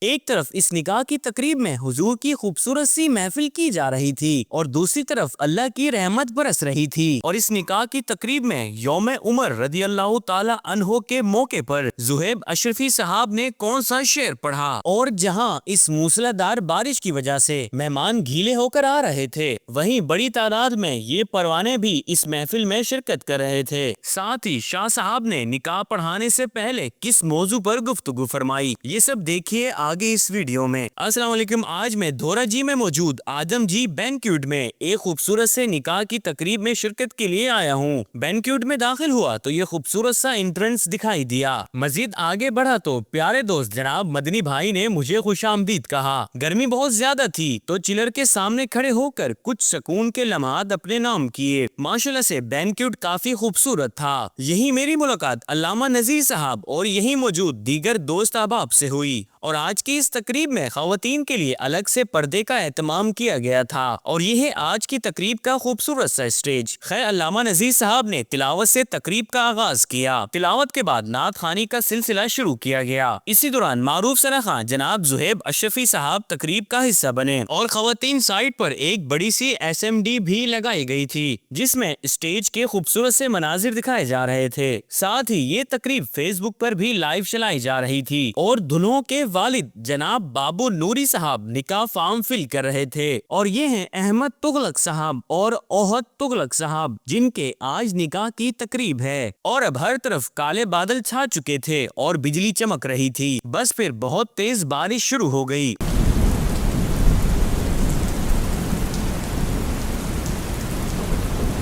ایک طرف اس نکاح کی تقریب میں حضور کی خوبصورت سی محفل کی جا رہی تھی اور دوسری طرف اللہ کی رحمت برس رہی تھی، اور اس نکاح کی تقریب میں یوم عمر رضی اللہ تعالی عنہ کے موقع پر زہیب اشرفی صاحب نے کون سا شعر پڑھا، اور جہاں اس موسلادھار بارش کی وجہ سے مہمان گیلے ہو کر آ رہے تھے، وہیں بڑی تعداد میں یہ پروانے بھی اس محفل میں شرکت کر رہے تھے۔ ساتھ ہی شاہ صاحب نے نکاح پڑھانے سے پہلے کس موضوع پر گفتگو فرمائی، یہ سب دیکھیے آگے اس ویڈیو میں۔ السلام علیکم، آج میں دھورا جی میں موجود آدم جی بینکویٹ میں ایک خوبصورت سے نکاح کی تقریب میں شرکت کے لیے آیا ہوں۔ بینکویٹ میں داخل ہوا تو یہ خوبصورت سا انٹرنس دکھائی دیا۔ مزید آگے بڑھا تو پیارے دوست جناب مدنی بھائی نے مجھے خوش آمدید کہا۔ گرمی بہت زیادہ تھی تو چلر کے سامنے کھڑے ہو کر کچھ سکون کے لمحات اپنے نام کیے۔ ماشاءاللہ سے بینکویٹ کافی خوبصورت تھا۔ یہی میری ملاقات علامہ نذیر صاحب اور یہی موجود دیگر دوست احباب سے ہوئی، اور آج کی اس تقریب میں خواتین کے لیے الگ سے پردے کا اہتمام کیا گیا تھا، اور یہ ہے آج کی تقریب کا خوبصورت سا اسٹیج۔ خیر علامہ نذیر صاحب نے تلاوت سے تقریب کا آغاز کیا۔ تلاوت کے بعد نعت خوانی کا سلسلہ شروع کیا گیا۔ اسی دوران معروف سرا خان جناب زہیب اشرفی صاحب تقریب کا حصہ بنے، اور خواتین سائٹ پر ایک بڑی سی SMD بھی لگائی گئی تھی جس میں اسٹیج کے خوبصورت سے مناظر دکھائے جا رہے تھے۔ ساتھ ہی یہ تقریب فیس بک پر بھی لائیو چلائی جا رہی تھی، اور دلہوں کے والد جناب بابو نوری صاحب نکاح فارم فل کر رہے تھے، اور یہ ہیں احمد تغلق صاحب اور اوہد تغلق صاحب جن کے آج نکاح کی تقریب ہے۔ اور اب ہر طرف کالے بادل چھا چکے تھے اور بجلی چمک رہی تھی، بس پھر بہت تیز بارش شروع ہو گئی۔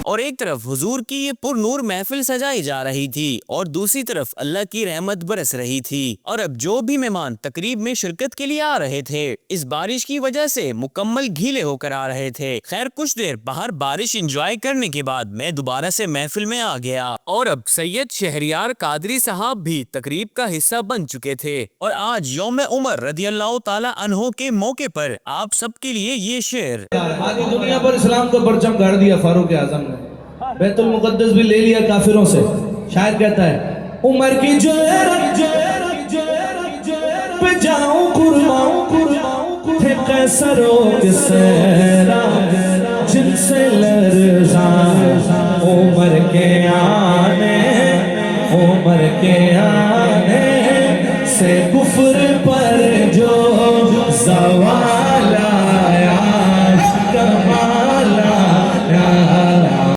اور ایک طرف حضور کی یہ پر نور محفل سجائی جا رہی تھی اور دوسری طرف اللہ کی رحمت برس رہی تھی، اور اب جو بھی مہمان تقریب میں شرکت کے لیے آ رہے تھے اس بارش کی وجہ سے مکمل گیلے ہو کر آ رہے تھے۔ خیر کچھ دیر باہر بارش انجوائے کرنے کے بعد میں دوبارہ سے محفل میں آ گیا، اور اب سید شہریار قادری صاحب بھی تقریب کا حصہ بن چکے تھے، اور آج یوم عمر رضی اللہ تعالی عنہ کے موقع پر آپ سب کے لیے یہ شعر۔ آدھی دنیا پر اسلام کو پرچم گاڑ دیا فاروق اعظم نے، بیت المقدس بھی لے لیا کافروں سے۔ شاعر کہتا ہے عمر کی جویرت پہ جاؤں قرباں، تھے قیصروں کے سیرا جن سے لرزاں، عمر کے آنے سے کفر پر جو زوال آیا، کمال آیا۔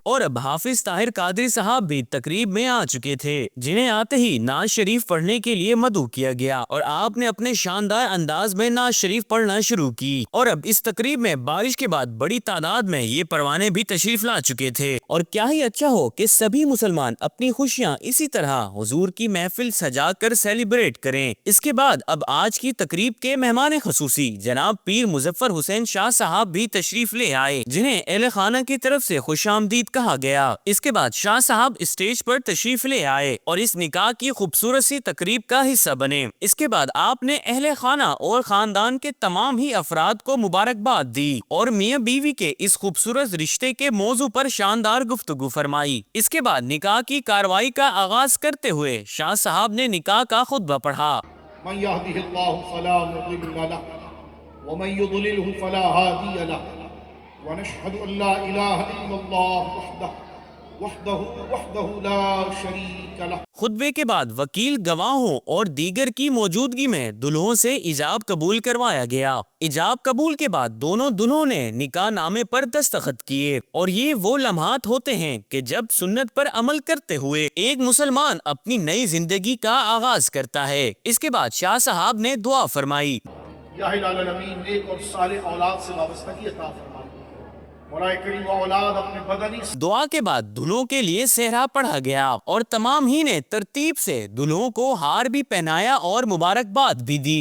اور اب حافظ طاہر قادری صاحب بھی تقریب میں آ چکے تھے، جنہیں آتے ہی نعت شریف پڑھنے کے لیے مدعو کیا گیا، اور آپ نے اپنے شاندار انداز میں نعت شریف پڑھنا شروع کی۔ اور اب اس تقریب میں بارش کے بعد بڑی تعداد میں یہ پروانے بھی تشریف لا چکے تھے، اور کیا ہی اچھا ہو کہ سبھی مسلمان اپنی خوشیاں اسی طرح حضور کی محفل سجا کر سیلیبریٹ کریں۔ اس کے بعد اب آج کی تقریب کے مہمان خصوصی جناب پیر مظفر حسین شاہ صاحب بھی تشریف لے آئے، جنہیں اہل خانہ کی طرف سے خوش آمدید کہا گیا۔ اس کے بعد شاہ صاحب اسٹیج پر تشریف لے آئے اور اس نکاح کی خوبصورت سی تقریب کا حصہ بنے۔ اس کے بعد آپ نے اہل خانہ اور خاندان کے تمام ہی افراد کو مبارکباد دی اور میاں بیوی کے اس خوبصورت رشتے کے موضوع پر شاندار گفتگو فرمائی۔ اس کے بعد نکاح کی کارروائی کا آغاز کرتے ہوئے شاہ صاحب نے نکاح کا خطبہ پڑھا۔ من يهده الله فلا مضل له ومن يضلله فلا هادي له ونشهد أن لا إله إلا الله وحده لا شريك له۔ خطبے کے بعد وکیل گواہوں اور دیگر کی موجودگی میں دلہوں سے ایجاب قبول کروایا گیا۔ ایجاب قبول کے بعد دونوں دلہوں نے نکاح نامے پر دستخط کیے، اور یہ وہ لمحات ہوتے ہیں کہ جب سنت پر عمل کرتے ہوئے ایک مسلمان اپنی نئی زندگی کا آغاز کرتا ہے۔ اس کے بعد شاہ صاحب نے دعا فرمائی۔ یا الہ العالمین ایک اور صالح اولاد سے وابستگی عطا فرما۔ مولا کریم و اولاد اپنے بدنی دعا کے بعد دلہوں کے لیے صحرا پڑھا گیا، اور تمام ہی نے ترتیب سے دلہوں کو ہار بھی پہنایا اور مبارکباد بھی دی۔